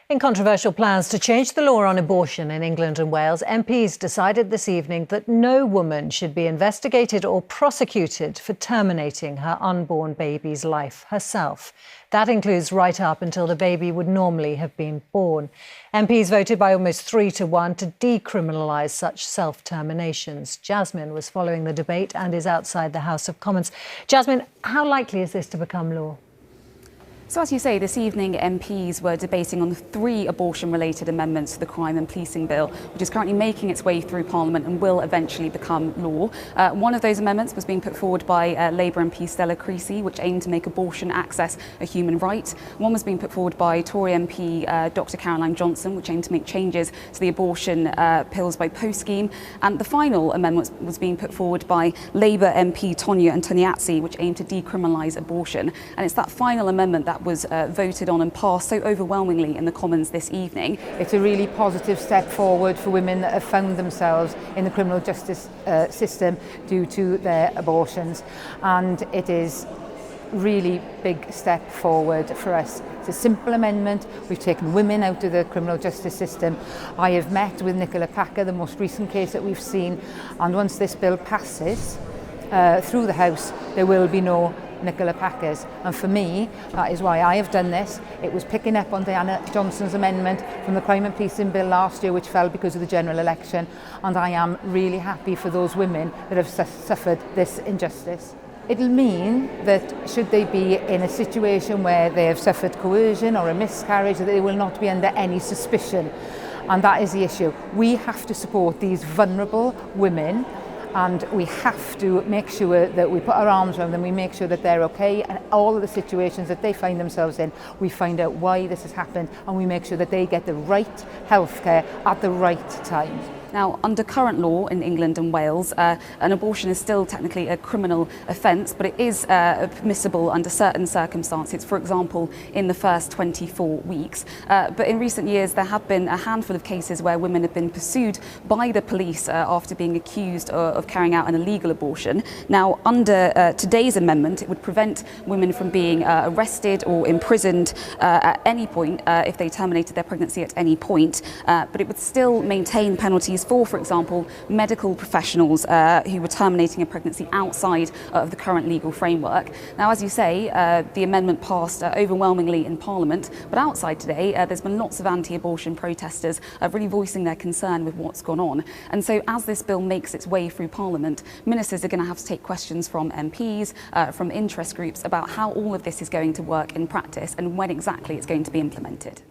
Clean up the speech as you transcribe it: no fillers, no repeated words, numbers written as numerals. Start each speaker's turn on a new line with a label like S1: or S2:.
S1: In controversial plans to change the law on abortion in England and Wales, MPs decided this evening that no woman should be investigated or prosecuted for terminating her unborn baby's life herself. That includes right up until the baby would normally have been born. MPs voted by almost 3-1 to decriminalise such self-terminations. Jasmine was following the debate and is outside the House of Commons. Jasmine, how likely is this to become law?
S2: So as you say, this evening MPs were debating on the 3 abortion-related amendments to the Crime and Policing Bill, which is currently making its way through Parliament and will eventually become law. One of those amendments was being put forward by Labour MP Stella Creasy, which aimed to make abortion access a human right. One was being put forward by Tory MP Dr Caroline Johnson, which aimed to make changes to the abortion pills by post scheme. And the final amendment was being put forward by Labour MP Tonia Antoniazzi, which aimed to decriminalise abortion. And it's that final amendment that was voted on and passed so overwhelmingly in the Commons this evening.
S3: It's a really positive step forward for women that have found themselves in the criminal justice system due to their abortions, and it is really big step forward for us. It's a simple amendment. We've taken women out of the criminal justice system. I have met with Nicola Packer, the most recent case that we've seen, and once this bill passes through the House, there will be no Nicola Packers, and for me that is why I have done this. It was picking up on Diana Johnson's amendment from the Crime and Policing Bill last year, which fell because of the general election, and I am really happy for those women that have suffered this injustice. It'll mean that should they be in a situation where they have suffered coercion or a miscarriage, that they will not be under any suspicion, and that is the issue. We have to support these vulnerable women, and we have to make sure that we put our arms around them, we make sure that they're okay, and all of the situations that they find themselves in, we find out why this has happened, and we make sure that they get the right healthcare at the right time.
S2: Now, under current law in England and Wales, an abortion is still technically a criminal offence, but it is permissible under certain circumstances, for example, in the first 24 weeks. But in recent years, there have been a handful of cases where women have been pursued by the police after being accused of carrying out an illegal abortion. Now, under today's amendment, it would prevent women from being arrested or imprisoned at any point if they terminated their pregnancy at any point, but it would still maintain penalties for example, medical professionals who were terminating a pregnancy outside of the current legal framework. Now, as you say, the amendment passed overwhelmingly in Parliament, but outside today, there's been lots of anti-abortion protesters really voicing their concern with what's gone on. And so as this bill makes its way through Parliament, ministers are going to have to take questions from MPs, from interest groups about how all of this is going to work in practice and when exactly it's going to be implemented.